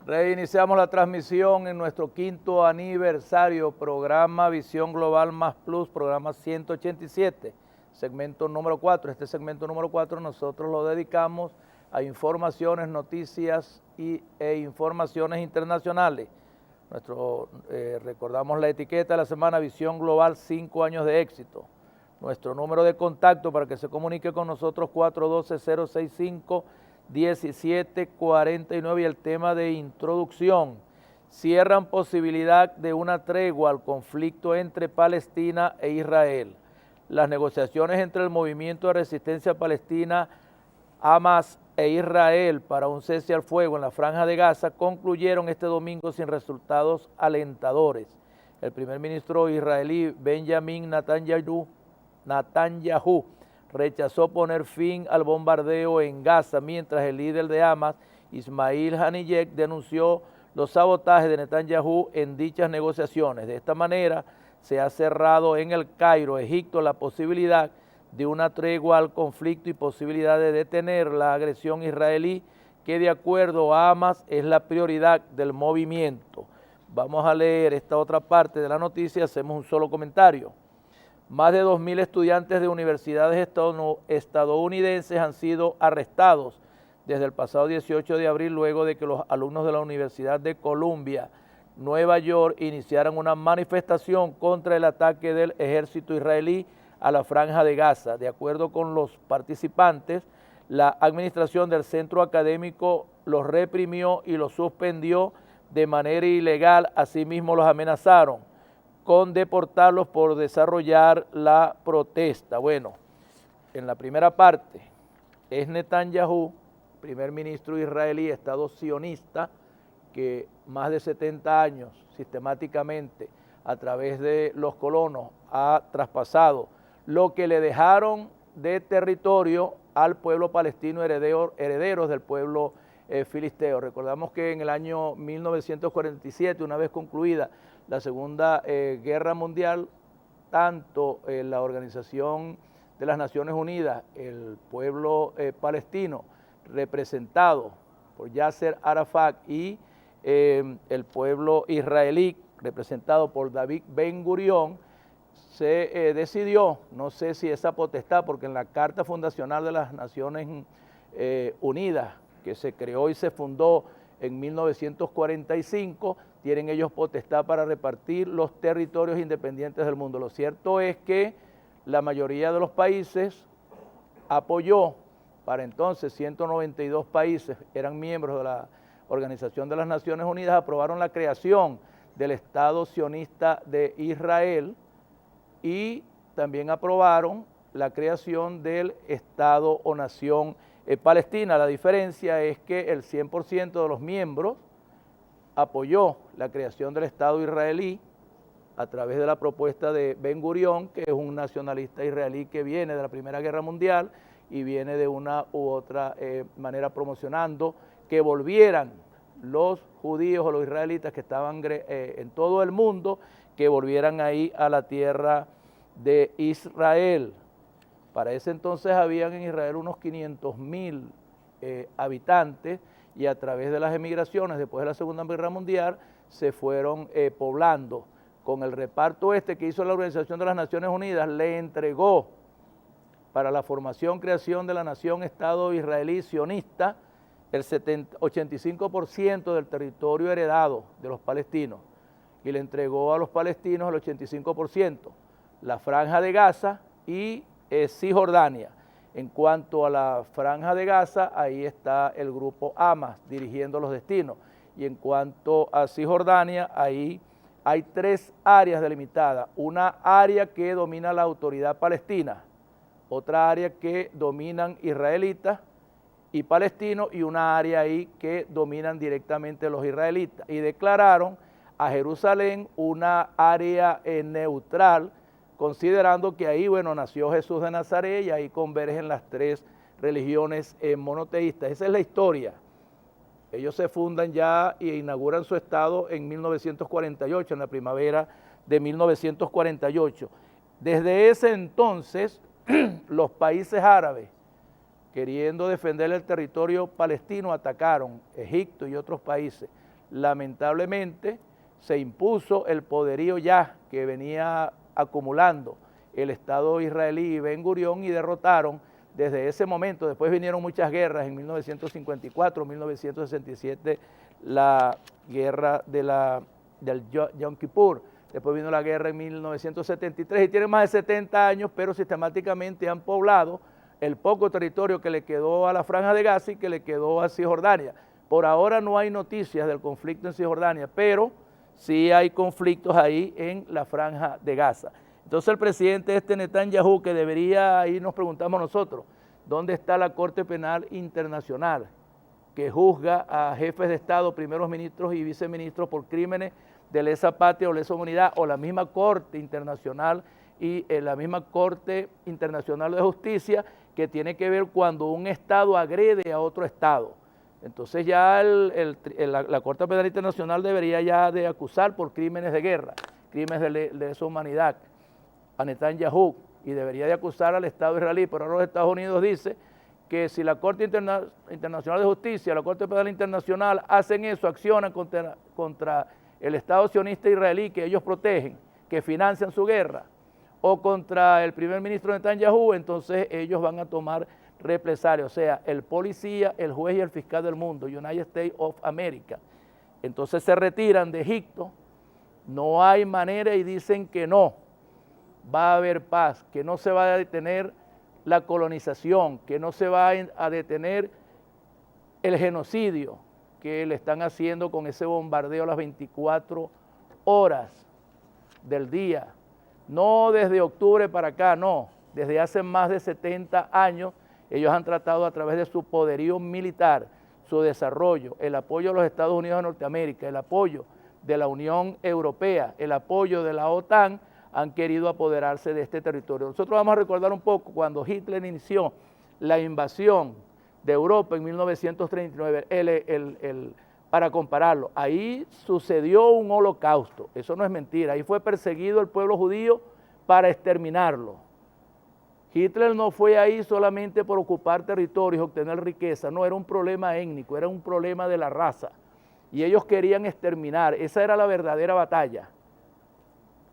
Reiniciamos la transmisión en nuestro 5º aniversario, programa Visión Global Más Plus, programa 187, segmento número 4. Este segmento número 4 nosotros lo dedicamos a informaciones, noticias e informaciones internacionales. Recordamos la etiqueta de la semana Visión Global 5 años de éxito. Nuestro número de contacto para que se comunique con nosotros 412-065-1749 y el tema de introducción. Cierran posibilidad de una tregua al conflicto entre Palestina e Israel. Las negociaciones entre el Movimiento de Resistencia Palestina, Hamas e Israel para un cese al fuego en la Franja de Gaza concluyeron este domingo sin resultados alentadores. El primer ministro israelí Benjamin Netanyahu rechazó poner fin al bombardeo en Gaza, mientras el líder de Hamas, Ismail Haniyeh, denunció los sabotajes de Netanyahu en dichas negociaciones. De esta manera, se ha cerrado en el Cairo, Egipto, la posibilidad de una tregua al conflicto y posibilidad de detener la agresión israelí, que de acuerdo a Hamas es la prioridad del movimiento. Vamos a leer esta otra parte de la noticia, hacemos un solo comentario. Más de 2.000 estudiantes de universidades estadounidenses han sido arrestados desde el pasado 18 de abril, luego de que los alumnos de la Universidad de Columbia, Nueva York, iniciaran una manifestación contra el ataque del ejército israelí a la Franja de Gaza. De acuerdo con los participantes, la administración del centro académico los reprimió y los suspendió de manera ilegal. Asimismo, los amenazaron con deportarlos por desarrollar la protesta. Bueno, en la primera parte es Netanyahu, primer ministro israelí, Estado sionista, que más de 70 años sistemáticamente a través de los colonos ha traspasado lo que le dejaron de territorio al pueblo palestino, herederos del pueblo filisteo. Recordamos que en el año 1947, una vez concluida la Segunda Guerra Mundial, tanto la Organización de las Naciones Unidas, el pueblo palestino, representado por Yasser Arafat, y el pueblo israelí, representado por David Ben Gurión, se decidió, no sé si esa potestad, porque en la Carta Fundacional de las Naciones Unidas, que se creó y se fundó en 1945, tienen ellos potestad para repartir los territorios independientes del mundo. Lo cierto es que la mayoría de los países apoyó, para entonces 192 países eran miembros de la Organización de las Naciones Unidas, aprobaron la creación del Estado sionista de Israel y también aprobaron la creación del Estado o Nación Palestina. La diferencia es que el 100% de los miembros apoyó la creación del Estado israelí a través de la propuesta de Ben Gurión, que es un nacionalista israelí que viene de la Primera Guerra Mundial y viene de una u otra manera promocionando que volvieran los judíos o los israelitas que estaban en todo el mundo, que volvieran ahí a la tierra de Israel. Para ese entonces habían en Israel unos 500.000 habitantes, y a través de las emigraciones después de la Segunda Guerra Mundial se fueron poblando. Con el reparto que hizo la Organización de las Naciones Unidas, le entregó para la formación, creación de la nación Estado israelí sionista el 85% del territorio heredado de los palestinos, y le entregó a los palestinos el 85%, la Franja de Gaza y Cisjordania. En cuanto a la Franja de Gaza, ahí está el grupo Hamas dirigiendo los destinos. Y en cuanto a Cisjordania, ahí hay 3 áreas delimitadas. Una área que domina la autoridad palestina, otra área que dominan israelitas y palestinos, y una área ahí que dominan directamente los israelitas. Y declararon a Jerusalén una área neutral, considerando que ahí, bueno, nació Jesús de Nazaret y ahí convergen las 3 religiones monoteístas. Esa es la historia. Ellos se fundan ya e inauguran su estado en 1948, en la primavera de 1948. Desde ese entonces, los países árabes, queriendo defender el territorio palestino, atacaron Egipto y otros países. lamentablemente se impuso el poderío ya que venía acumulando el Estado israelí y Ben Gurión y derrotaron desde ese momento. Después vinieron muchas guerras, en 1954, 1967 la guerra del Yom Kippur, después vino la guerra en 1973 y tienen más de 70 años, pero sistemáticamente han poblado el poco territorio que le quedó a la Franja de Gaza y que le quedó a Cisjordania. Por ahora no hay noticias del conflicto en Cisjordania, pero sí hay conflictos ahí en la Franja de Gaza. Entonces el presidente Netanyahu, que debería, ahí nos preguntamos nosotros, ¿dónde está la Corte Penal Internacional que juzga a jefes de Estado, primeros ministros y viceministros por crímenes de lesa patria o lesa humanidad, o la misma Corte Internacional y la misma Corte Internacional de Justicia que tiene que ver cuando un Estado agrede a otro Estado? Entonces ya la Corte Penal Internacional debería ya de acusar por crímenes de guerra, crímenes de lesa humanidad a Netanyahu, y debería de acusar al Estado israelí, pero ahora los Estados Unidos dice que si la Corte Internacional de Justicia, la Corte Penal Internacional hacen eso, accionan contra el Estado sionista israelí que ellos protegen, que financian su guerra, o contra el primer ministro Netanyahu, entonces ellos van a tomar represalias, o sea, el policía, el juez y el fiscal del mundo, United States of America. Entonces se retiran de Egipto, no hay manera y dicen que no, va a haber paz, que no se va a detener la colonización, que no se va a detener el genocidio que le están haciendo con ese bombardeo a las 24 horas del día. No desde octubre para acá, no, desde hace más de 70 años ellos han tratado a través de su poderío militar, su desarrollo, el apoyo de los Estados Unidos de Norteamérica, el apoyo de la Unión Europea, el apoyo de la OTAN, han querido apoderarse de este territorio. Nosotros vamos a recordar un poco cuando Hitler inició la invasión de Europa en 1939, para compararlo, ahí sucedió un holocausto, eso no es mentira, ahí fue perseguido el pueblo judío para exterminarlo. Hitler no fue ahí solamente por ocupar territorios, obtener riqueza, no, era un problema étnico, era un problema de la raza, y ellos querían exterminar, esa era la verdadera batalla.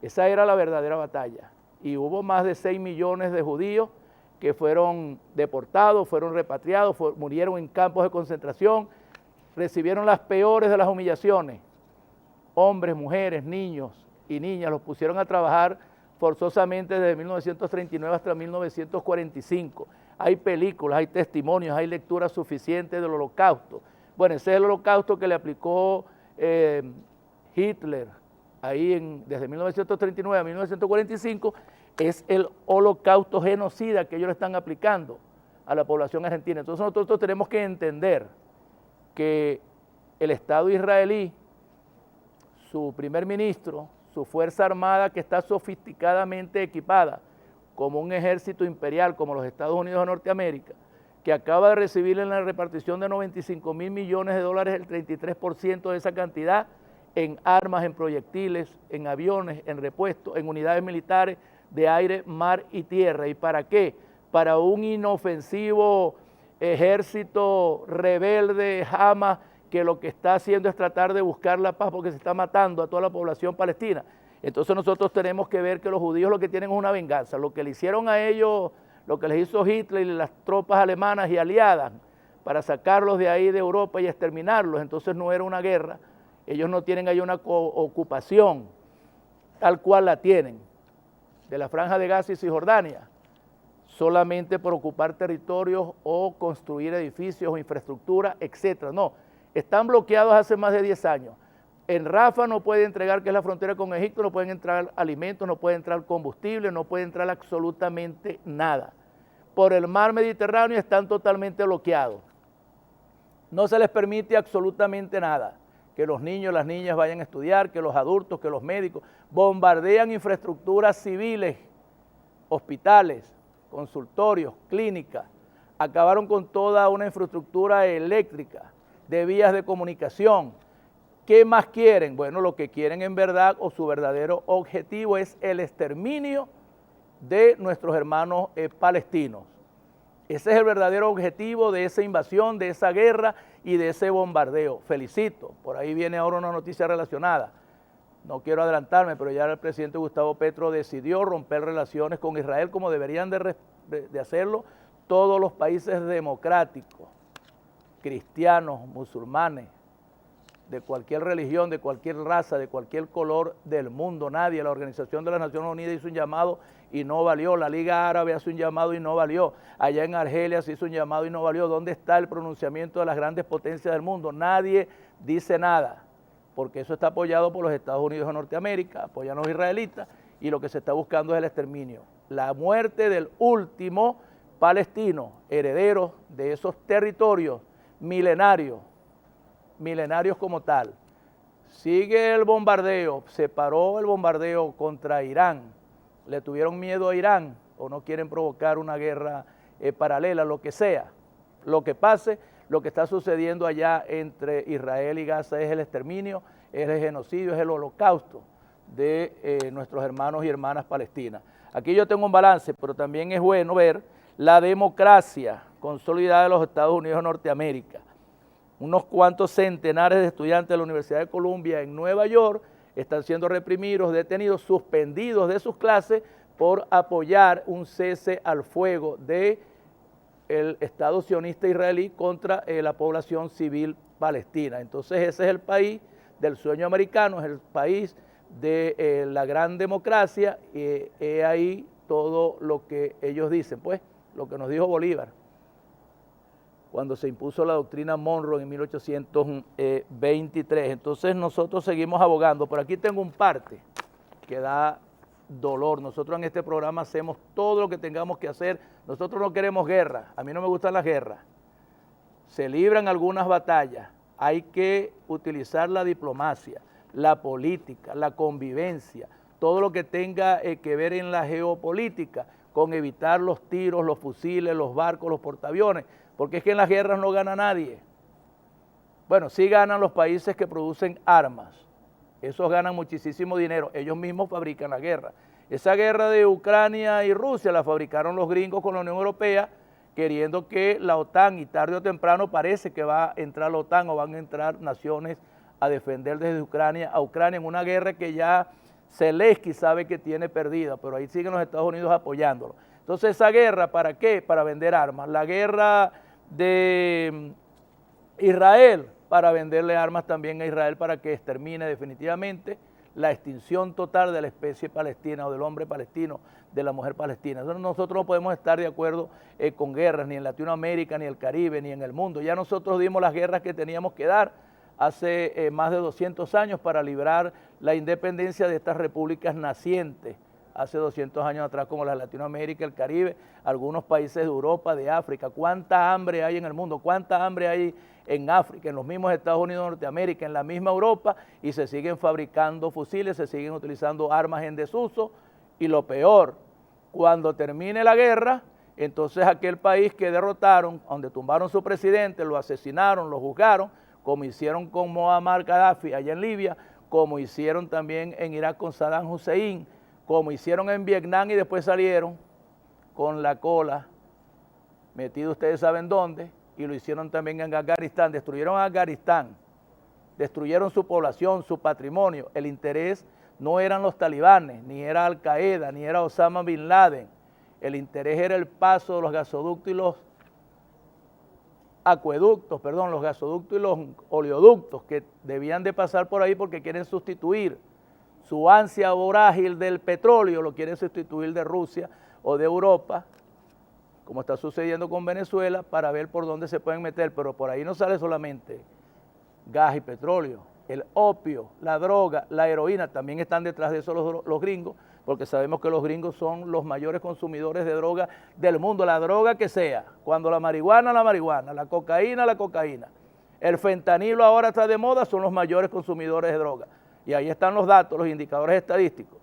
Esa era la verdadera batalla. Y hubo más de 6 millones de judíos que fueron deportados, fueron repatriados, murieron en campos de concentración, recibieron las peores de las humillaciones. Hombres, mujeres, niños y niñas los pusieron a trabajar forzosamente desde 1939 hasta 1945. Hay películas, hay testimonios, hay lecturas suficientes del holocausto. Bueno, ese es el holocausto que le aplicó Hitler ahí desde 1939 a 1945, es el holocausto genocida que ellos le están aplicando a la población argentina. Entonces nosotros tenemos que entender que el Estado israelí, su primer ministro, su fuerza armada que está sofisticadamente equipada como un ejército imperial como los Estados Unidos de Norteamérica, que acaba de recibir en la repartición de 95.000 millones de dólares el 33% de esa cantidad, en armas, en proyectiles, en aviones, en repuestos, en unidades militares de aire, mar y tierra. ¿Y para qué? Para un inofensivo ejército rebelde, Hamas, que lo que está haciendo es tratar de buscar la paz porque se está matando a toda la población palestina. Entonces nosotros tenemos que ver que los judíos lo que tienen es una venganza. Lo que le hicieron a ellos, lo que les hizo Hitler y las tropas alemanas y aliadas para sacarlos de ahí de Europa y exterminarlos, entonces no era una guerra. Ellos no tienen ahí una ocupación tal cual la tienen de la Franja de Gaza y Cisjordania, solamente por ocupar territorios o construir edificios o infraestructura, etcétera. No, están bloqueados hace más de 10 años. En Rafah no puede entregar, que es la frontera con Egipto, no pueden entrar alimentos, no puede entrar combustible, no puede entrar absolutamente nada. Por el mar Mediterráneo están totalmente bloqueados. No se les permite absolutamente nada. Que los niños, las niñas vayan a estudiar, que los adultos, que los médicos, bombardean infraestructuras civiles, hospitales, consultorios, clínicas, acabaron con toda una infraestructura eléctrica, de vías de comunicación. ¿Qué más quieren? Bueno, lo que quieren en verdad o su verdadero objetivo es el exterminio de nuestros hermanos palestinos. Ese es el verdadero objetivo de esa invasión, de esa guerra y de ese bombardeo. Felicito, por ahí viene ahora una noticia relacionada. No quiero adelantarme, pero ya el presidente Gustavo Petro decidió romper relaciones con Israel como deberían de hacerlo todos los países democráticos, cristianos, musulmanes, de cualquier religión, de cualquier raza, de cualquier color del mundo. Nadie, la Organización de las Naciones Unidas hizo un llamado y no valió, la Liga Árabe hace un llamado y no valió, allá en Argelia se hizo un llamado y no valió. ¿Dónde está el pronunciamiento de las grandes potencias del mundo? Nadie dice nada, porque eso está apoyado por los Estados Unidos de Norteamérica, apoyan a los israelitas, y lo que se está buscando es el exterminio, la muerte del último palestino, heredero de esos territorios milenarios como tal. Sigue el bombardeo, se paró el bombardeo contra Irán, le tuvieron miedo a Irán o no quieren provocar una guerra paralela, lo que sea, lo que pase. Lo que está sucediendo allá entre Israel y Gaza es el exterminio, es el genocidio, es el holocausto de nuestros hermanos y hermanas palestinas. Aquí yo tengo un balance, pero también es bueno ver la democracia consolidada de los Estados Unidos de Norteamérica. Unos cuantos centenares de estudiantes de la Universidad de Columbia en Nueva York están siendo reprimidos, detenidos, suspendidos de sus clases por apoyar un cese al fuego de el Estado sionista israelí contra la población civil palestina. Entonces ese es el país del sueño americano, es el país de la gran democracia, y ahí todo lo que ellos dicen, pues lo que nos dijo Bolívar cuando se impuso la doctrina Monroe en 1823. Entonces nosotros seguimos abogando. Por aquí tengo un parte que da dolor. Nosotros en este programa hacemos todo lo que tengamos que hacer. Nosotros no queremos guerra, a mí no me gustan las guerras. Se libran algunas batallas, hay que utilizar la diplomacia, la política, la convivencia, todo lo que tenga que ver en la geopolítica, con evitar los tiros, los fusiles, los barcos, los portaaviones, porque es que en las guerras no gana nadie. Bueno, sí ganan los países que producen armas, esos ganan muchísimo dinero, ellos mismos fabrican la guerra. Esa guerra de Ucrania y Rusia la fabricaron los gringos con la Unión Europea, queriendo que la OTAN, y tarde o temprano parece que va a entrar la OTAN o van a entrar naciones a defender desde Ucrania a Ucrania en una guerra que ya Zelensky sabe que tiene perdida, pero ahí siguen los Estados Unidos apoyándolo. Entonces, ¿esa guerra para qué? Para vender armas. La guerra de Israel, para venderle armas también a Israel para que extermine definitivamente la extinción total de la especie palestina o del hombre palestino, de la mujer palestina. Entonces, nosotros no podemos estar de acuerdo con guerras, ni en Latinoamérica, ni en el Caribe, ni en el mundo. Ya nosotros dimos las guerras que teníamos que dar hace más de 200 años para librar la independencia de estas repúblicas nacientes, hace 200 años atrás, como la Latinoamérica, el Caribe, algunos países de Europa, de África. ¿Cuánta hambre hay en el mundo? ¿Cuánta hambre hay en África, en los mismos Estados Unidos de Norteamérica, en la misma Europa? Y se siguen fabricando fusiles, se siguen utilizando armas en desuso, y lo peor, cuando termine la guerra, entonces aquel país que derrotaron, donde tumbaron su presidente, lo asesinaron, lo juzgaron, como hicieron con Muammar Gaddafi allá en Libia, como hicieron también en Irak con Saddam Hussein, como hicieron en Vietnam y después salieron con la cola metido ustedes saben dónde, y lo hicieron también en Afganistán. Destruyeron a Afganistán, destruyeron su población, su patrimonio. El interés no eran los talibanes, ni era Al Qaeda, ni era Osama Bin Laden. El interés era el paso de los gasoductos y los los gasoductos y los oleoductos que debían de pasar por ahí porque quieren sustituir su ansia vorágil del petróleo, lo quieren sustituir de Rusia o de Europa, como está sucediendo con Venezuela, para ver por dónde se pueden meter, pero por ahí no sale solamente gas y petróleo, el opio, la droga, la heroína, también están detrás de eso los gringos, porque sabemos que los gringos son los mayores consumidores de droga del mundo, la droga que sea, cuando la marihuana, la cocaína, el fentanilo ahora está de moda, son los mayores consumidores de droga, y ahí están los datos, los indicadores estadísticos.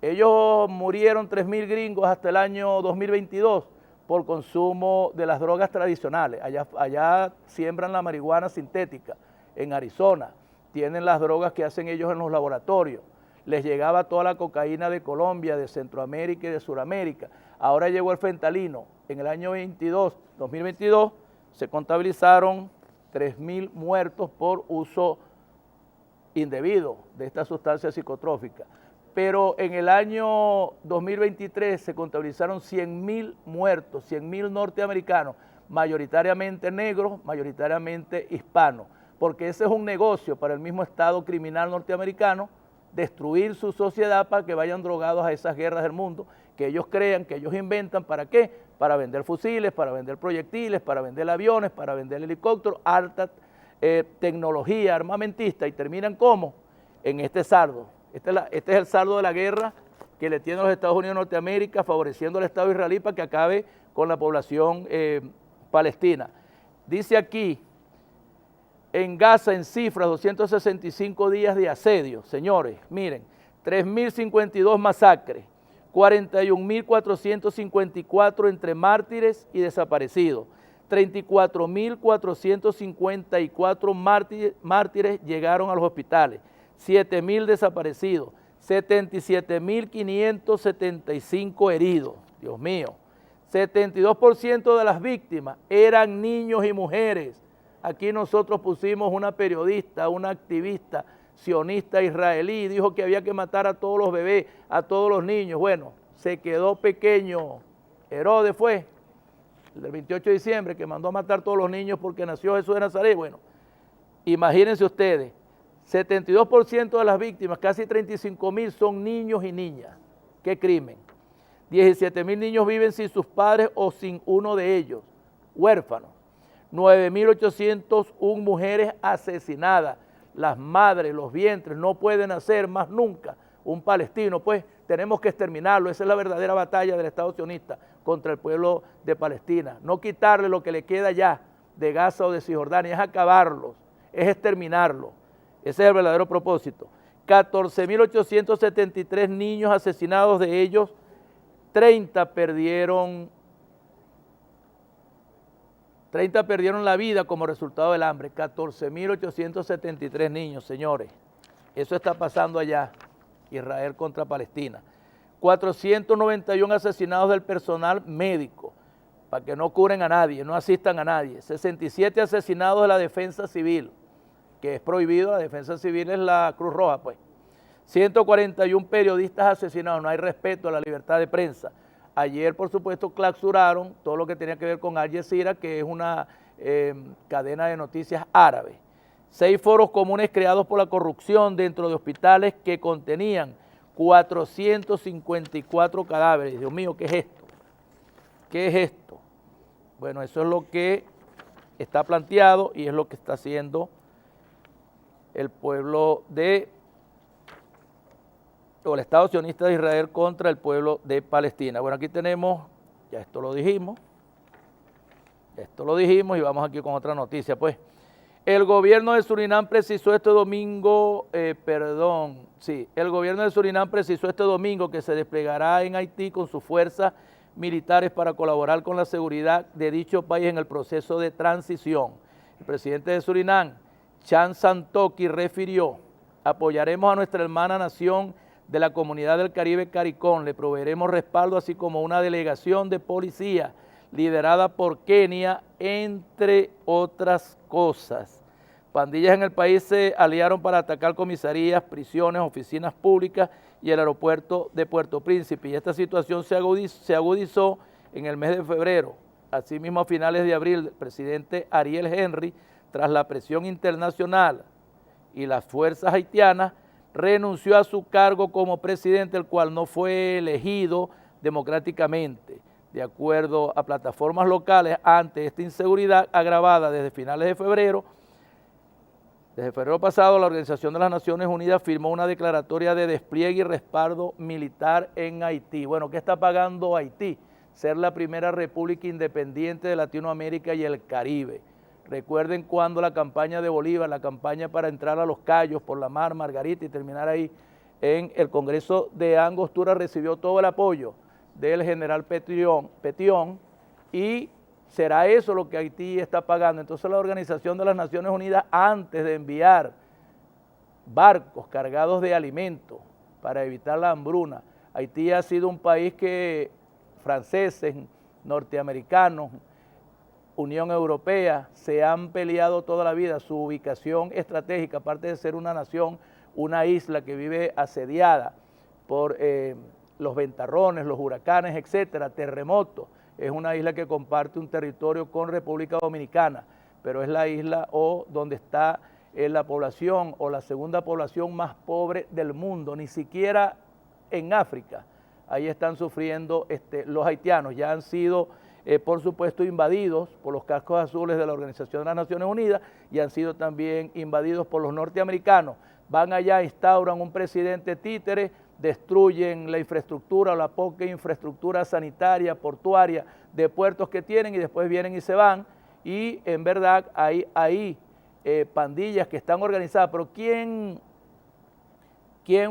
Ellos murieron 3.000 gringos hasta el año 2022 por consumo de las drogas tradicionales. Allá siembran la marihuana sintética, en Arizona, tienen las drogas que hacen ellos en los laboratorios. Les llegaba toda la cocaína de Colombia, de Centroamérica y de Sudamérica. Ahora llegó el fentanilo, en el año 2022, se contabilizaron 3.000 muertos por uso indebido de esta sustancia psicotrópica. Pero en el año 2023 se contabilizaron 100.000 muertos, 100.000 norteamericanos, mayoritariamente negros, mayoritariamente hispanos, porque ese es un negocio para el mismo Estado criminal norteamericano, destruir su sociedad para que vayan drogados a esas guerras del mundo, que ellos crean, que ellos inventan, ¿para qué? Para vender fusiles, para vender proyectiles, para vender aviones, para vender helicópteros, alta tecnología armamentista, y terminan como en este sardo. Este es el sardo de la guerra que le tienen los Estados Unidos de Norteamérica, favoreciendo al Estado israelí para que acabe con la población palestina. Dice aquí, en Gaza, en cifras, 265 días de asedio. Señores, miren, 3.052 masacres, 41.454 entre mártires y desaparecidos, 34.454 mártires llegaron a los hospitales, 7.000 desaparecidos, 77.575 heridos. Dios mío, 72% de las víctimas eran niños y mujeres. Aquí nosotros pusimos una periodista, una activista sionista israelí, dijo que había que matar a todos los bebés, a todos los niños. Bueno, se quedó pequeño. Herodes fue, el del 28 de diciembre, que mandó a matar a todos los niños porque nació Jesús de Nazaret. Bueno, imagínense ustedes, 72% de las víctimas, casi 35.000, son niños y niñas. ¡Qué crimen! 17.000 niños viven sin sus padres o sin uno de ellos, huérfanos. 9.801 mujeres asesinadas. Las madres, los vientres, no pueden nacer más nunca un palestino. Pues tenemos que exterminarlo. Esa es la verdadera batalla del Estado sionista contra el pueblo de Palestina. No quitarle lo que le queda ya de Gaza o de Cisjordania, es acabarlos, es exterminarlos. Ese es el verdadero propósito. 14.873 niños asesinados, de ellos 30 perdieron la vida como resultado del hambre. 14.873 niños, señores. Eso está pasando allá, Israel contra Palestina. 491 asesinados del personal médico, para que no curen a nadie, no asistan a nadie. 67 asesinados de la defensa civil, que es prohibido, la defensa civil es la Cruz Roja, pues. 141 periodistas asesinados, no hay respeto a la libertad de prensa. Ayer, por supuesto, clausuraron todo lo que tenía que ver con Al Jazeera, que es una cadena de noticias árabe. 6 foros comunes creados por la corrupción dentro de hospitales que contenían 454 cadáveres. Dios mío, ¿qué es esto? ¿Qué es esto? Bueno, eso es lo que está planteado y es lo que está haciendo el pueblo el Estado sionista de Israel contra el pueblo de Palestina. Bueno, aquí tenemos, ya esto lo dijimos y vamos aquí con otra noticia, pues. El gobierno de Surinam precisó este domingo, el gobierno de Surinam precisó este domingo que se desplegará en Haití con sus fuerzas militares para colaborar con la seguridad de dicho país en el proceso de transición. El presidente de Surinam, Chan Santoki, refirió: apoyaremos a nuestra hermana nación de la Comunidad del Caribe CARICOM, le proveeremos respaldo, así como una delegación de policía liderada por Kenia, entre otras cosas. Pandillas en el país se aliaron para atacar comisarías, prisiones, oficinas públicas y el aeropuerto de Puerto Príncipe, y esta situación se agudizó en el mes de febrero. Asimismo, a finales de abril, el presidente Ariel Henry, tras la presión internacional y las fuerzas haitianas, renunció a su cargo como presidente, el cual no fue elegido democráticamente. De acuerdo a plataformas locales, ante esta inseguridad agravada desde finales de febrero, pasado, la Organización de las Naciones Unidas firmó una declaratoria de despliegue y respaldo militar en Haití. Bueno, ¿qué está pagando Haití? Ser la primera república independiente de Latinoamérica y el Caribe. Recuerden cuando la campaña de Bolívar, la campaña para entrar a Los Cayos por la mar, Margarita, y terminar ahí en el Congreso de Angostura, recibió todo el apoyo del general Petion, y será eso lo que Haití está pagando. Entonces la Organización de las Naciones Unidas, antes de enviar barcos cargados de alimentos para evitar la hambruna, Haití ha sido un país que franceses, norteamericanos, Unión Europea, se han peleado toda la vida. Su ubicación estratégica, aparte de ser una nación, una isla que vive asediada por los ventarrones, los huracanes, etcétera, terremotos, es una isla que comparte un territorio con República Dominicana, pero es la isla donde está la población o la segunda población más pobre del mundo, ni siquiera en África. Ahí están sufriendo los haitianos, ya han sido por supuesto invadidos por los cascos azules de la Organización de las Naciones Unidas y han sido también invadidos por los norteamericanos. Van allá, instauran un presidente títere, destruyen la infraestructura o la poca infraestructura sanitaria, portuaria de puertos que tienen y después vienen y se van, y en verdad hay pandillas que están organizadas, pero ¿quién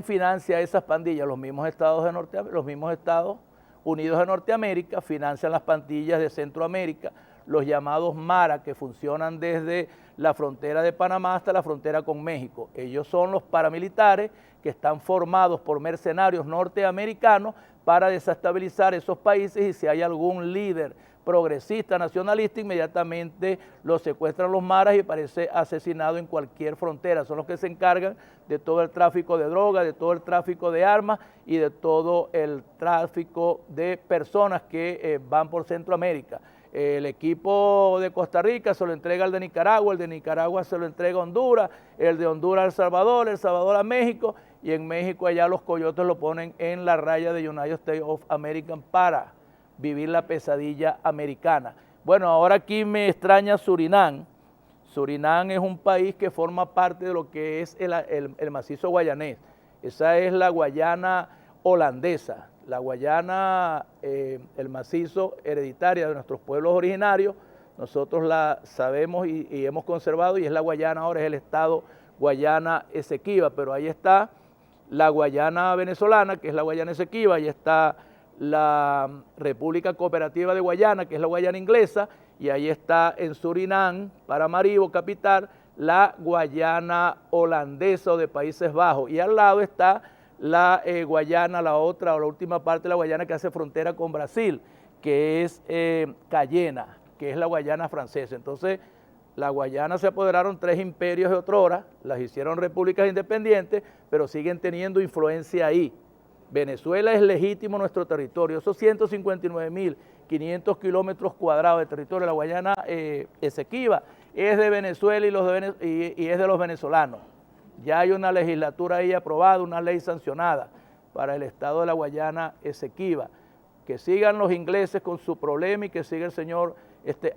financia esas pandillas? Los mismos Estados Unidos de Norteamérica financian las pandillas de Centroamérica, los llamados MARA, que funcionan desde la frontera de Panamá hasta la frontera con México. Ellos son los paramilitares que están formados por mercenarios norteamericanos para desestabilizar esos países, y si hay algún líder progresista, nacionalista, inmediatamente lo secuestran los maras y parece asesinado en cualquier frontera. Son los que se encargan de todo el tráfico de drogas, de todo el tráfico de armas y de todo el tráfico de personas que van por Centroamérica. El equipo de Costa Rica se lo entrega al de Nicaragua, el de Nicaragua se lo entrega a Honduras, el de Honduras a El Salvador a México, y en México allá los coyotes lo ponen en la raya de United States of America para vivir la pesadilla americana. Bueno, ahora aquí me extraña Surinam. Surinam es un país que forma parte de lo que es el macizo guayanés. Esa es la Guayana holandesa, la Guayana, el macizo hereditaria de nuestros pueblos originarios. Nosotros la sabemos y hemos conservado, y es la Guayana, ahora es el estado Guayana Esequiba, pero ahí está la Guayana venezolana, que es la Guayana Esequiba, ahí está la República Cooperativa de Guayana, que es la Guayana inglesa, y ahí está en Surinam, Paramaribo, capital, la Guayana holandesa o de Países Bajos, y al lado está la Guayana, la otra o la última parte de la Guayana que hace frontera con Brasil, que es Cayena, que es la Guayana francesa. Entonces, la Guayana se apoderaron 3 imperios de otrora, las hicieron repúblicas independientes, pero siguen teniendo influencia ahí. Venezuela es legítimo nuestro territorio, esos 159.500 kilómetros cuadrados de territorio de la Guayana Esequiba es de Venezuela y es de los venezolanos. Ya hay una legislatura ahí aprobada, una ley sancionada para el estado de la Guayana Esequiba. Que sigan los ingleses con su problema y que siga el señor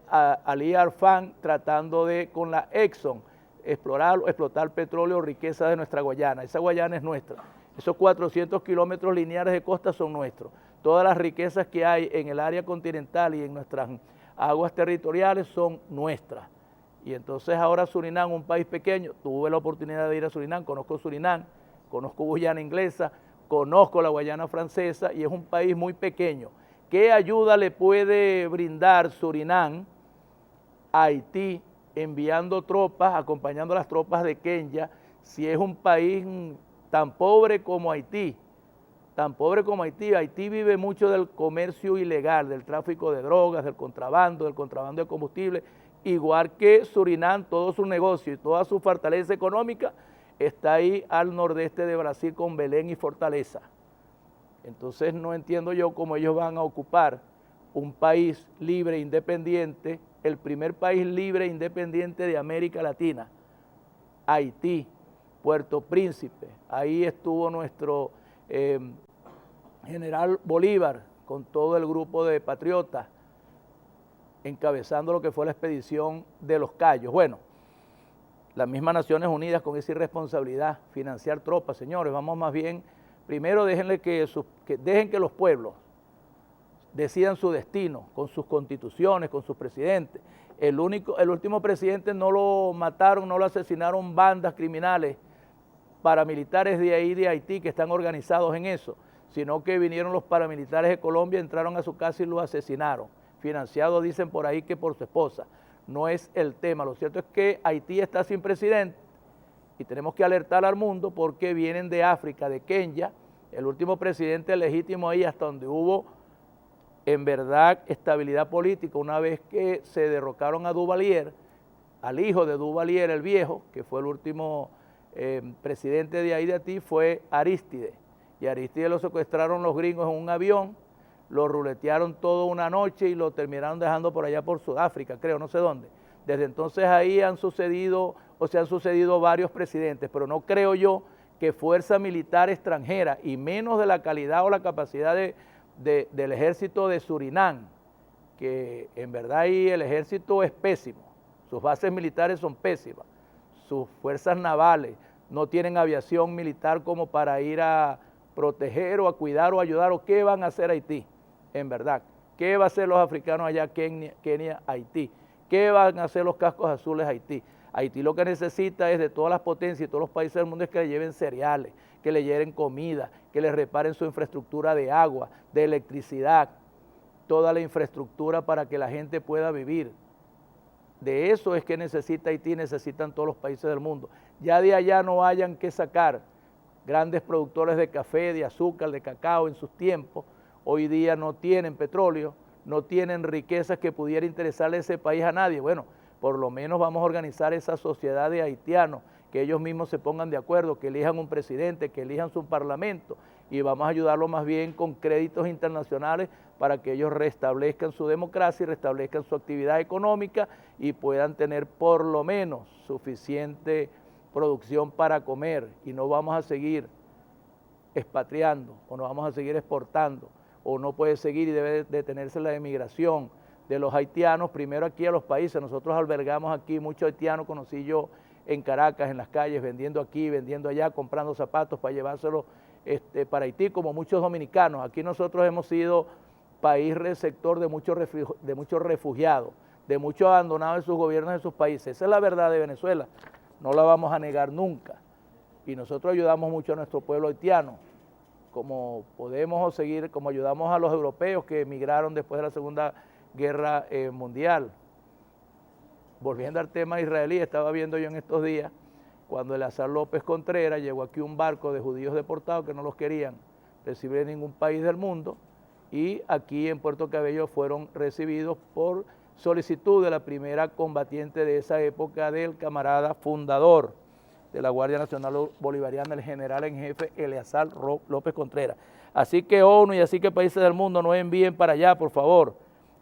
Ali Arfan tratando de, con la Exxon, explotar petróleo, riqueza de nuestra Guayana. Esa Guayana es nuestra. Esos 400 kilómetros lineales de costa son nuestros. Todas las riquezas que hay en el área continental y en nuestras aguas territoriales son nuestras. Y entonces ahora Surinam, un país pequeño, tuve la oportunidad de ir a Surinam, conozco Guyana Inglesa, conozco la Guayana Francesa, y es un país muy pequeño. ¿Qué ayuda le puede brindar Surinam a Haití enviando tropas, acompañando a las tropas de Kenya, si es un país tan pobre como Haití? Haití vive mucho del comercio ilegal, del tráfico de drogas, del contrabando de combustible, igual que Surinam. Todo su negocio y toda su fortaleza económica está ahí al nordeste de Brasil con Belén y Fortaleza. Entonces no entiendo yo cómo ellos van a ocupar un país libre e independiente, el primer país libre e independiente de América Latina, Haití, Puerto Príncipe. Ahí estuvo nuestro general Bolívar con todo el grupo de patriotas encabezando lo que fue la expedición de los Cayos. Bueno, las mismas Naciones Unidas con esa irresponsabilidad, financiar tropas. Señores, vamos más bien, primero dejen que los pueblos decidan su destino con sus constituciones, con sus presidentes. El último presidente no lo mataron, no lo asesinaron bandas criminales, paramilitares de ahí de Haití que están organizados en eso, sino que vinieron los paramilitares de Colombia, entraron a su casa y lo asesinaron, financiado, dicen por ahí, que por su esposa. No es el tema. Lo cierto es que Haití está sin presidente y tenemos que alertar al mundo porque vienen de África, de Kenia. El último presidente legítimo ahí, hasta donde hubo en verdad estabilidad política una vez que se derrocaron a Duvalier, al hijo de Duvalier el viejo, que fue el último presidente de ahí de Haití, fue Aristide. Y Aristide lo secuestraron los gringos en un avión, lo ruletearon toda una noche y lo terminaron dejando por allá por Sudáfrica, creo, no sé dónde. Desde entonces ahí se han sucedido varios presidentes, pero no creo yo que fuerza militar extranjera, y menos de la calidad o la capacidad del ejército de Surinam, que en verdad ahí el ejército es pésimo, sus bases militares son pésimas, sus fuerzas navales no tienen aviación militar como para ir a proteger o a cuidar o ayudar. ¿O qué van a hacer Haití? En verdad, ¿qué va a hacer los africanos allá, Kenia, Haití? ¿Qué van a hacer los cascos azules Haití? Haití lo que necesita es de todas las potencias y todos los países del mundo es que le lleven cereales, que le lleven comida, que le reparen su infraestructura de agua, de electricidad, toda la infraestructura para que la gente pueda vivir. De eso es que necesita Haití, necesitan todos los países del mundo. Ya de allá no hayan que sacar grandes productores de café, de azúcar, de cacao en sus tiempos. Hoy día no tienen petróleo, no tienen riquezas que pudiera interesarle ese país a nadie. Bueno, por lo menos vamos a organizar esa sociedad de haitianos, que ellos mismos se pongan de acuerdo, que elijan un presidente, que elijan su parlamento, y vamos a ayudarlo más bien con créditos internacionales para que ellos restablezcan su democracia y restablezcan su actividad económica y puedan tener por lo menos suficiente producción para comer, y no vamos a seguir expatriando o no vamos a seguir exportando, o no puede seguir y debe detenerse la emigración de los haitianos, primero aquí a los países. Nosotros albergamos aquí muchos haitianos, conocí yo en Caracas, en las calles, vendiendo aquí, vendiendo allá, comprando zapatos para llevárselos para Haití, como muchos dominicanos. Aquí nosotros hemos sido país receptor de muchos refugiados, de muchos abandonados en sus gobiernos, en sus países. Esa es la verdad de Venezuela, no la vamos a negar nunca. Y nosotros ayudamos mucho a nuestro pueblo haitiano, como podemos seguir, como ayudamos a los europeos que emigraron después de la Segunda Guerra Mundial. Volviendo al tema israelí, estaba viendo yo en estos días, cuando Eleazar López Contreras llegó aquí un barco de judíos deportados que no los querían recibir en ningún país del mundo, y aquí en Puerto Cabello fueron recibidos por solicitud de la primera combatiente de esa época, del camarada fundador de la Guardia Nacional Bolivariana, el general en jefe Eleazar López Contreras. Así que ONU y así que países del mundo no envíen para allá, por favor,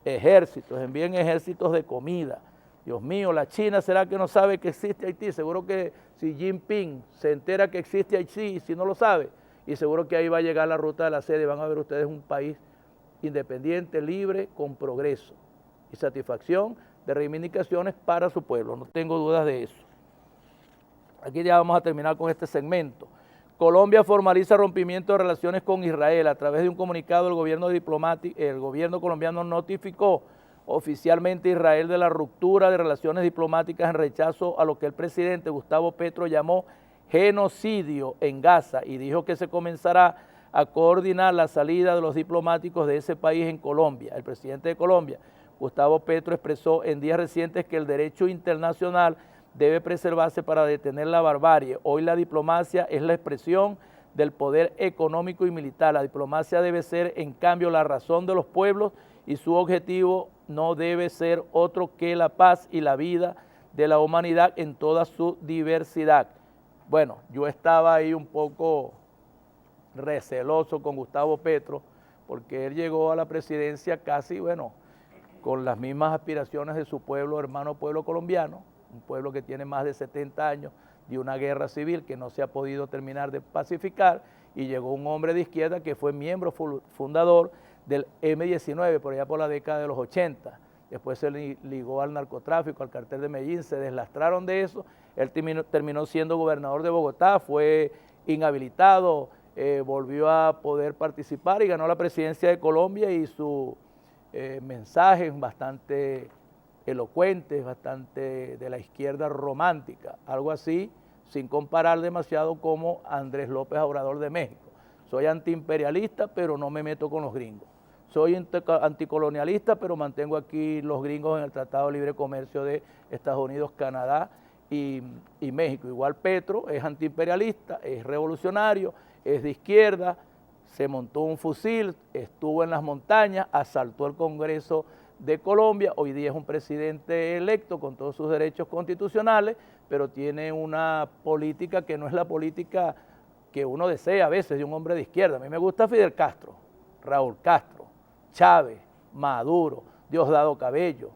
ejércitos, envíen ejércitos de comida. Dios mío, la China, ¿será que no sabe que existe Haití? Seguro que Xi Jinping se entera que existe Haití, si no lo sabe, y seguro que ahí va a llegar la ruta de la seda y van a ver ustedes un país independiente, libre, con progreso y satisfacción de reivindicaciones para su pueblo. No tengo dudas de eso. Aquí ya vamos a terminar con este segmento. Colombia formaliza rompimiento de relaciones con Israel. A través de un comunicado, el gobierno colombiano notificó oficialmente a Israel de la ruptura de relaciones diplomáticas en rechazo a lo que el presidente Gustavo Petro llamó genocidio en Gaza, y dijo que se comenzará a coordinar la salida de los diplomáticos de ese país en Colombia. El presidente de Colombia, Gustavo Petro, expresó en días recientes que el derecho internacional debe preservarse para detener la barbarie. Hoy la diplomacia es la expresión del poder económico y militar. La diplomacia debe ser, en cambio, la razón de los pueblos, y su objetivo no debe ser otro que la paz y la vida de la humanidad en toda su diversidad. Bueno, yo estaba ahí un poco receloso con Gustavo Petro, porque él llegó a la presidencia casi, bueno, con las mismas aspiraciones de su pueblo, hermano pueblo colombiano, un pueblo que tiene más de 70 años de una guerra civil que no se ha podido terminar de pacificar, y llegó un hombre de izquierda que fue miembro fundador del M-19 por allá por la década de los 80. Después se ligó al narcotráfico, al cartel de Medellín, se deslastraron de eso. Él terminó siendo gobernador de Bogotá, fue inhabilitado, volvió a poder participar y ganó la presidencia de Colombia, y sus mensajes bastante elocuentes, bastante de la izquierda romántica, algo así, sin comparar demasiado como Andrés López Obrador de México. Soy antiimperialista, pero no me meto con los gringos. Soy anticolonialista, pero mantengo aquí los gringos en el Tratado de Libre Comercio de Estados Unidos, Canadá y México. Igual Petro es antiimperialista, es revolucionario, es de izquierda, se montó un fusil, estuvo en las montañas, asaltó el Congreso de Colombia, hoy día es un presidente electo con todos sus derechos constitucionales, pero tiene una política que no es la política que uno desea a veces de un hombre de izquierda. A mí me gusta Fidel Castro, Raúl Castro, Chávez, Maduro, Diosdado Cabello.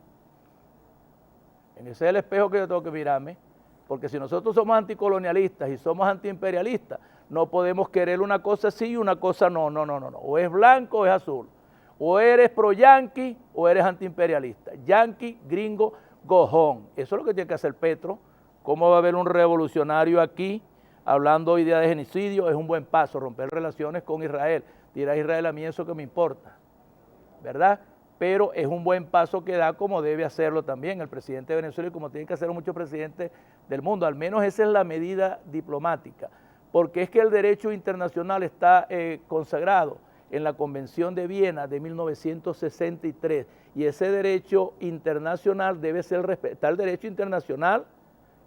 En ese es el espejo que yo tengo que mirarme, porque si nosotros somos anticolonialistas y somos antiimperialistas, no podemos querer una cosa sí y una cosa no, o es blanco o es azul, o eres pro-yanqui o eres antiimperialista, yanqui, gringo, gojón. Eso es lo que tiene que hacer Petro. ¿Cómo va a haber un revolucionario aquí hablando hoy día de genocidio? Es un buen paso, romper relaciones con Israel. Dirá Israel, a mí eso que me importa, ¿verdad? Pero es un buen paso que da, como debe hacerlo también el presidente de Venezuela y como tienen que hacerlo muchos presidentes del mundo. Al menos esa es la medida diplomática, porque es que el derecho internacional está consagrado en la Convención de Viena de 1963 y ese derecho internacional debe ser respetado. Está el derecho internacional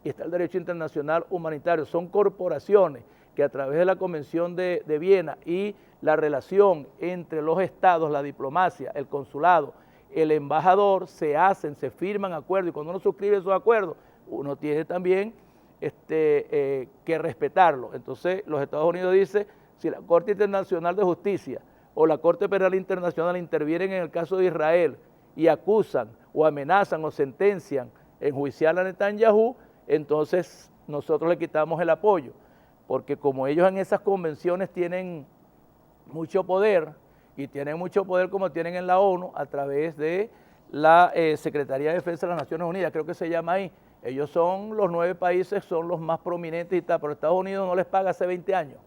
y está el derecho internacional humanitario. Son corporaciones que a través de la Convención de Viena y la relación entre los estados, la diplomacia, el consulado, el embajador, se firman acuerdos, y cuando uno suscribe esos acuerdos, uno tiene también que respetarlo. Entonces, los Estados Unidos dicen, si la Corte Internacional de Justicia o la Corte Penal Internacional intervienen en el caso de Israel y acusan o amenazan o sentencian enjuiciar a Netanyahu, entonces nosotros le quitamos el apoyo, porque como ellos en esas convenciones tienen mucho poder, y tienen mucho poder como tienen en la ONU a través de la Secretaría de Defensa de las Naciones Unidas, creo que se llama ahí. Ellos son los 9 países, son los más prominentes y tal, pero Estados Unidos no les paga hace 20 años.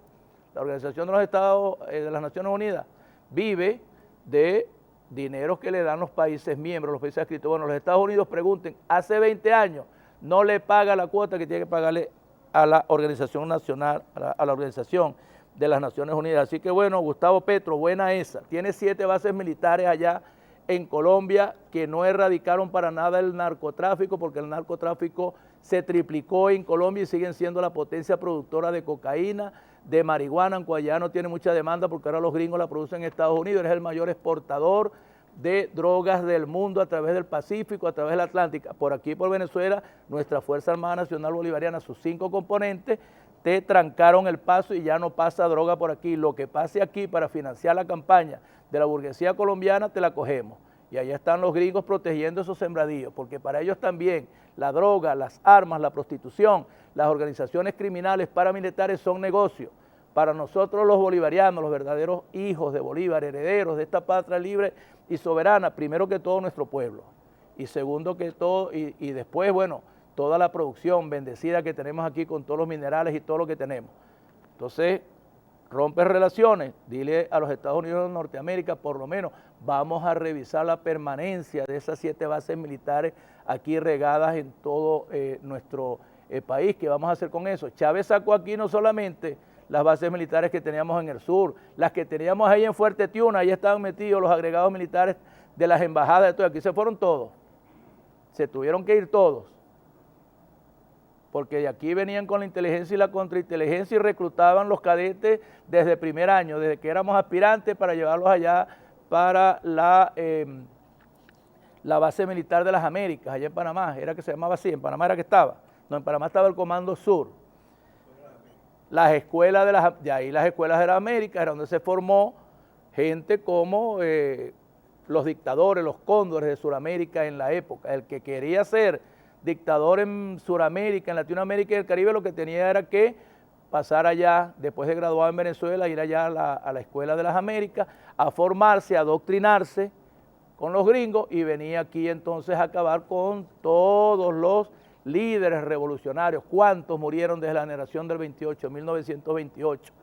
La Organización de los Estados de las Naciones Unidas vive de dineros que le dan los países miembros, los países adscritos. Bueno, los Estados Unidos pregunten, hace 20 años no le paga la cuota que tiene que pagarle a la Organización Nacional, a la Organización de las Naciones Unidas. Así que bueno, Gustavo Petro, buena esa. Tiene 7 bases militares allá en Colombia que no erradicaron para nada el narcotráfico, porque el narcotráfico se triplicó en Colombia y siguen siendo la potencia productora de cocaína, de marihuana, aunque allá no tiene mucha demanda porque ahora los gringos la producen en Estados Unidos. Es el mayor exportador de drogas del mundo a través del Pacífico, a través del Atlántico. Por aquí, por Venezuela, nuestra Fuerza Armada Nacional Bolivariana, sus 5 componentes, te trancaron el paso y ya no pasa droga por aquí. Lo que pase aquí para financiar la campaña de la burguesía colombiana, te la cogemos. Y allá están los gringos protegiendo esos sembradíos, porque para ellos también la droga, las armas, la prostitución, las organizaciones criminales paramilitares son negocios. Para nosotros los bolivarianos, los verdaderos hijos de Bolívar, herederos de esta patria libre y soberana, primero que todo nuestro pueblo, y segundo que todo, y después, bueno, toda la producción bendecida que tenemos aquí con todos los minerales y todo lo que tenemos. Entonces, rompes relaciones, dile a los Estados Unidos de Norteamérica, por lo menos, vamos a revisar la permanencia de esas 7 bases militares aquí regadas en todo nuestro país. ¿Qué vamos a hacer con eso? Chávez sacó aquí no solamente las bases militares que teníamos en el sur, las que teníamos ahí en Fuerte Tiuna, ahí estaban metidos los agregados militares de las embajadas de todo, aquí se fueron todos, se tuvieron que ir todos, porque de aquí venían con la inteligencia y la contrainteligencia y reclutaban los cadetes desde el primer año, desde que éramos aspirantes para llevarlos allá para la base militar de las Américas, allá en Panamá, era que se llamaba así, en Panamá era que estaba, no, en Panamá estaba el Comando Sur. Las escuelas de ahí las escuelas de las Américas, era donde se formó gente como los dictadores, los cóndores de Sudamérica en la época. El que quería ser dictador en Sudamérica, en Latinoamérica y el Caribe, lo que tenía era que pasar allá, después de graduado en Venezuela, ir allá a la Escuela de las Américas, a formarse, a adoctrinarse con los gringos y venía aquí entonces a acabar con todos los líderes revolucionarios. ¿Cuántos murieron desde la generación del 28, 1928?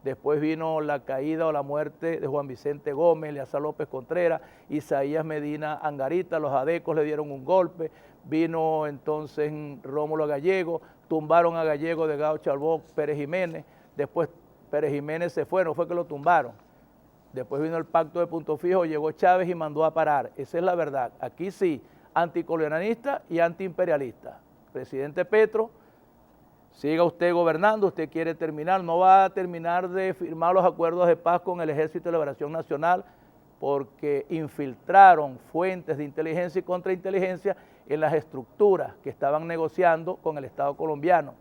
Después vino la caída o la muerte de Juan Vicente Gómez, Eleazar López Contreras, Isaías Medina Angarita, los adecos le dieron un golpe, vino entonces Rómulo Gallego, tumbaron a Gallego, Delgado Charbó, Pérez Jiménez, después Pérez Jiménez se fue, no fue que lo tumbaron. Después vino el pacto de Punto Fijo, llegó Chávez y mandó a parar. Esa es la verdad. Aquí sí, anticolonialista y antiimperialista. Presidente Petro siga usted gobernando, usted quiere terminar, no va a terminar de firmar los acuerdos de paz con el Ejército de Liberación Nacional porque infiltraron fuentes de inteligencia y contrainteligencia en las estructuras que estaban negociando con el Estado colombiano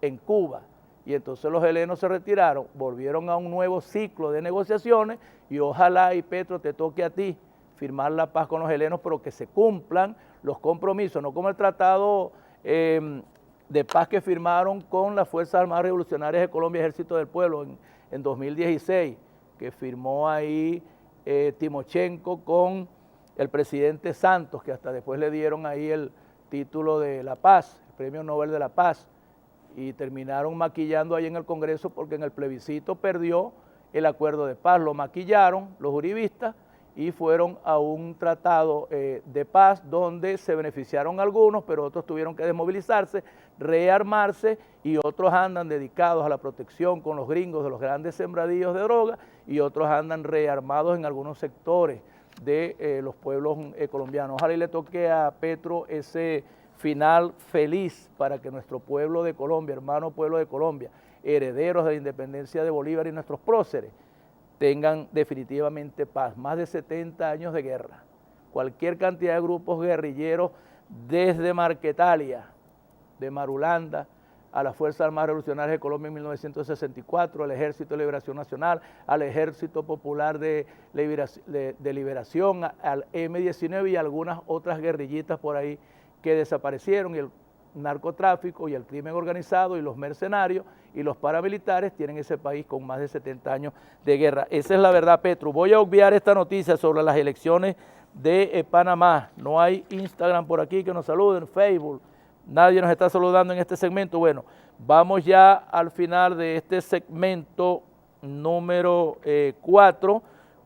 en Cuba. Y entonces los helenos se retiraron, volvieron a un nuevo ciclo de negociaciones y ojalá y Petro te toque a ti firmar la paz con los helenos, pero que se cumplan los compromisos, no como el tratado de paz que firmaron con las Fuerzas Armadas Revolucionarias de Colombia, Ejército del Pueblo, en 2016, que firmó ahí Timochenko con el presidente Santos, que hasta después le dieron ahí el título de la paz, el Premio Nobel de la Paz, y terminaron maquillando ahí en el Congreso porque en el plebiscito perdió el acuerdo de paz, lo maquillaron los uribistas y fueron a un tratado de paz donde se beneficiaron algunos, pero otros tuvieron que desmovilizarse, rearmarse y otros andan dedicados a la protección con los gringos de los grandes sembradíos de droga y otros andan rearmados en algunos sectores de los pueblos colombianos. Ojalá y le toque a Petro ese final feliz para que nuestro pueblo de Colombia, hermano pueblo de Colombia, herederos de la independencia de Bolívar y nuestros próceres, tengan definitivamente paz. Más de 70 años de guerra. Cualquier cantidad de grupos guerrilleros desde Marquetalia, de Marulanda, a las Fuerzas Armadas Revolucionarias de Colombia en 1964, al Ejército de Liberación Nacional, al Ejército Popular de Liberación, al M-19 y algunas otras guerrillitas por ahí que desaparecieron, y el narcotráfico y el crimen organizado y los mercenarios y los paramilitares tienen ese país con más de 70 años de guerra. Esa es la verdad, Petro. Voy a obviar esta noticia sobre las elecciones de Panamá. No hay Instagram por aquí que nos saluden, Facebook, nadie nos está saludando en este segmento. Bueno, vamos ya al final de este segmento número 4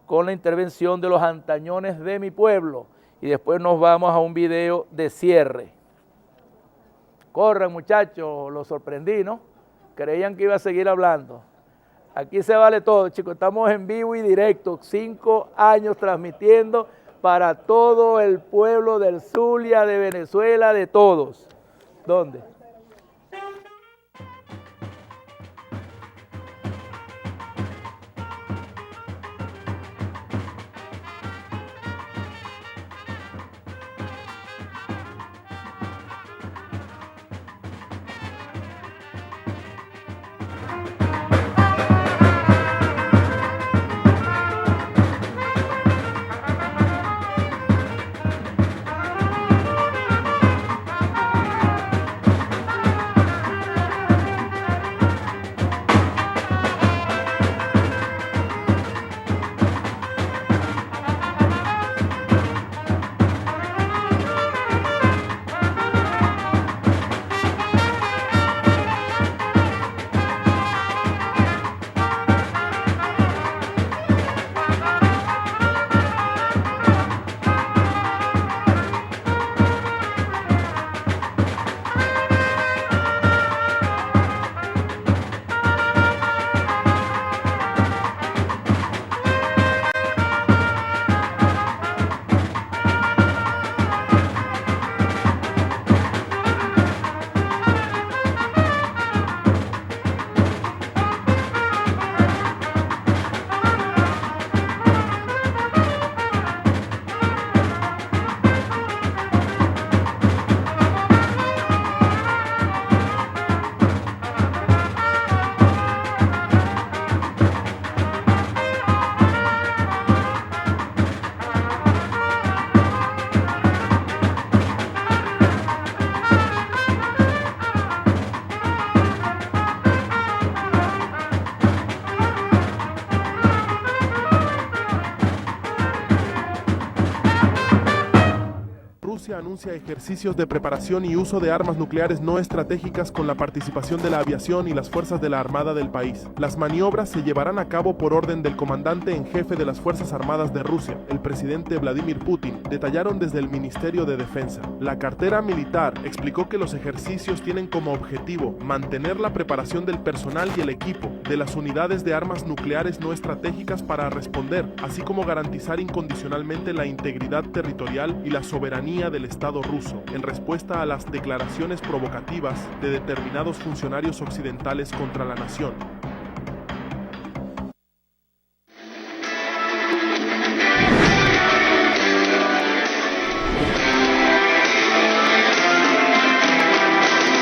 con la intervención de los antañones de mi pueblo y después nos vamos a un video de cierre. Corran, muchachos, los sorprendí, ¿no? Creían que iba a seguir hablando. Aquí se vale todo, chicos, estamos en vivo y directo, 5 años transmitiendo para todo el pueblo del Zulia, de Venezuela, de todos. ¿Dónde? Rusia anuncia ejercicios de preparación y uso de armas nucleares no estratégicas con la participación de la aviación y las fuerzas de la Armada del país. Las maniobras se llevarán a cabo por orden del comandante en jefe de las Fuerzas Armadas de Rusia, el presidente Vladimir Putin, detallaron desde el Ministerio de Defensa. La cartera militar explicó que los ejercicios tienen como objetivo mantener la preparación del personal y el equipo de las unidades de armas nucleares no estratégicas para responder, así como garantizar incondicionalmente la integridad territorial y la soberanía del Estado ruso, en respuesta a las declaraciones provocativas de determinados funcionarios occidentales contra la nación.